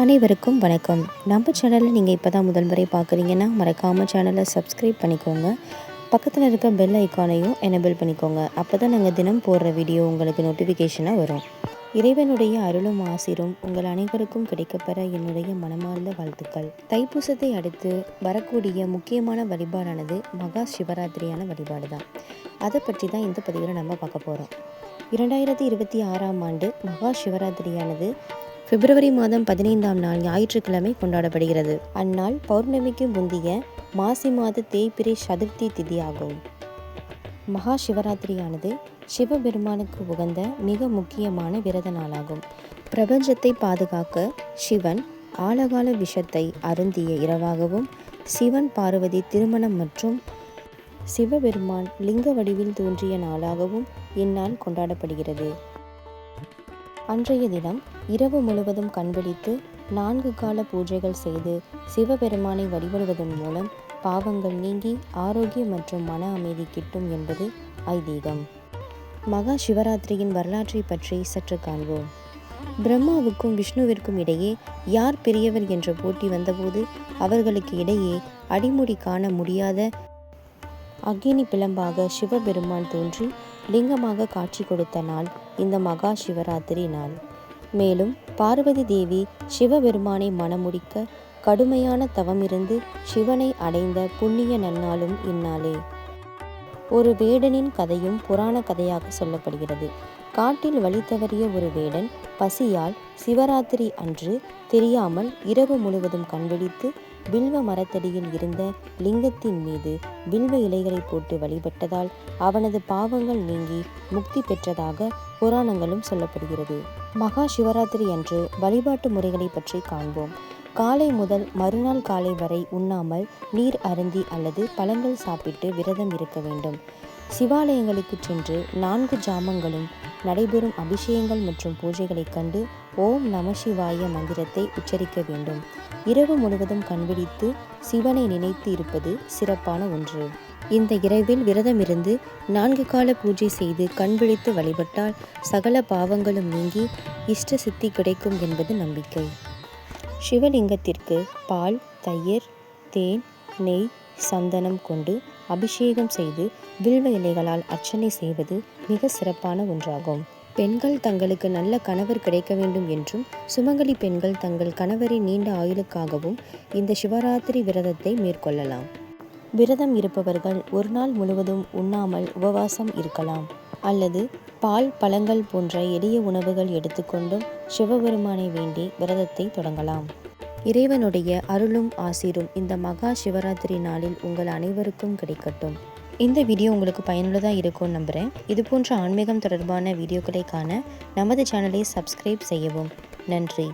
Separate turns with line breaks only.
அனைவருக்கும் வணக்கம். நம்ம சேனலில் நீங்கள் இப்போ தான் முதல் முறை பார்க்குறீங்கன்னா மறக்காமல் சேனலை சப்ஸ்கிரைப் பண்ணிக்கோங்க. பக்கத்தில் இருக்க பெல் ஐக்கானையும் எனேபிள் பண்ணிக்கோங்க. அப்போ தான் நாங்கள் தினம் போடுற வீடியோ உங்களுக்கு நோட்டிஃபிகேஷனாக வரும். இறைவனுடைய அருளும் ஆசிரும் உங்கள் அனைவருக்கும் கிடைக்கப்பெற என்னுடைய மனமார்ந்த வாழ்த்துக்கள். தைப்பூசத்தை அடுத்து வரக்கூடிய முக்கியமான வழிபாடானது மகா சிவராத்திரியான வழிபாடு தான். அதை பற்றி தான் இந்த பதிவில் நம்ம பார்க்க போகிறோம். 2026ஆம் ஆண்டு மகா சிவராத்திரியானது பிப்ரவரி மாதம் 15ஆம் நாள் ஞாயிற்றுக்கிழமை கொண்டாடப்படுகிறது. அந்நாள் பௌர்ணமிக்கு முந்திய மாசி மாத தேய்பிறை சதுர்த்தி திதி ஆகும். மகா சிவராத்திரியானது சிவபெருமானுக்கு உகந்த மிக முக்கியமான விரத நாளாகும். பிரபஞ்சத்தை பாதுகாக்க சிவன் ஆழகால விஷத்தை அருந்திய இரவாகவும், சிவன் பார்வதி திருமணம் மற்றும் சிவபெருமான் லிங்க வடிவில் தோன்றிய நாளாகவும் இந்நாள் கொண்டாடப்படுகிறது. அன்றைய தினம் இரவு முழுவதும் கண்விழித்து 4 கால பூஜைகள் செய்து சிவபெருமானை வழிபடுவதன் மூலம் பாவங்கள் நீங்கி ஆரோக்கியம் மற்றும் மன அமைதி கிட்டும் என்பது ஐதீகம். மகா சிவராத்திரியின் வரலாற்றை பற்றி சற்று காண்போம். பிரம்மாவுக்கும் விஷ்ணுவிற்கும் இடையே யார் பெரியவர் என்ற போட்டி வந்தபோது அவர்களுக்கு இடையே அடிமுடி காண முடியாத அக்னி பிளம்பாக சிவபெருமான் தோன்றி லிங்கமாக காட்சி கொடுத்த நாள் இந்த மகா சிவராத்திரி நாள். மேலும் பார்வதி தேவி சிவபெருமானை மணமுடிக்க கடுமையான தவமிருந்து சிவனை அடைந்த புண்ணிய நன்னாளும் இந்நாளே. ஒரு வேடனின் கதையும் புராண கதையாக சொல்லப்படுகிறது. காட்டில் வழி தவறிய ஒரு வேடன் பசியால் சிவராத்திரி அன்று தெரியாமல் இரவு முழுவதும் கண்விழித்து வில்வ மரத்தடியில் இருந்த லிங்கத்தின் மீது வில்வ இலைகளை போட்டு வழிபட்டதால் அவனது பாவங்கள் நீங்கி முக்தி பெற்றதாக புராணங்களும் சொல்லப்படுகிறது. மகா சிவராத்திரி அன்று வழிபாட்டு முறைகளை பற்றி காண்போம். காலை முதல் மறுநாள் காலை வரை உண்ணாமல் நீர் அருந்தி அல்லது பழங்கள் சாப்பிட்டு விரதம் இருக்க வேண்டும். சிவாலயங்களுக்கு சென்று 4 ஜாமங்களும் நடைபெறும் அபிஷேகங்கள் மற்றும் பூஜைகளை கண்டு ஓம் நம சிவாய மந்திரத்தை உச்சரிக்க வேண்டும். இரவு முழுவதும் கண்விழித்து சிவனை நினைத்து இருப்பது சிறப்பான ஒன்று. இந்த இரவில் விரதமிருந்து 4 கால பூஜை செய்து கண்விழித்து வழிபட்டால் சகல பாவங்களும் நீங்கி இஷ்ட சித்தி கிடைக்கும் என்பது நம்பிக்கை. சிவலிங்கத்திற்கு பால், தயிர், தேன், நெய், சந்தனம் கொண்டு அபிஷேகம் செய்து வில்வ இலைகளால் அர்ச்சனை செய்வது மிக சிறப்பான ஒன்றாகும். பெண்கள் தங்களுக்கு நல்ல கணவர் கிடைக்க வேண்டும் என்றும் சுமங்கலி பெண்கள் தங்கள் கணவரின் நீண்ட ஆயுளுக்காகவும் இந்த சிவராத்திரி விரதத்தை மேற்கொள்ளலாம். விரதம் இருப்பவர்கள் ஒரு நாள் முழுவதும் உண்ணாமல் உபவாசம் இருக்கலாம் அல்லது பால், பழங்கள் போன்ற எளிய உணவுகள் எடுத்துக்கொண்டும் சிவபெருமானை வேண்டி விரதத்தை தொடங்கலாம். இறைவனுடைய அருளும் ஆசிரும் இந்த மகா சிவராத்திரி நாளில் உங்கள் அனைவருக்கும் கிடைக்கட்டும். இந்த வீடியோ உங்களுக்கு பயனுள்ளதாக இருக்கும்னு நம்புகிறேன். இது போன்ற ஆன்மீகம் தொடர்பான வீடியோக்களை காண நமது சேனலை சப்ஸ்கிரைப் செய்யவும். நன்றி.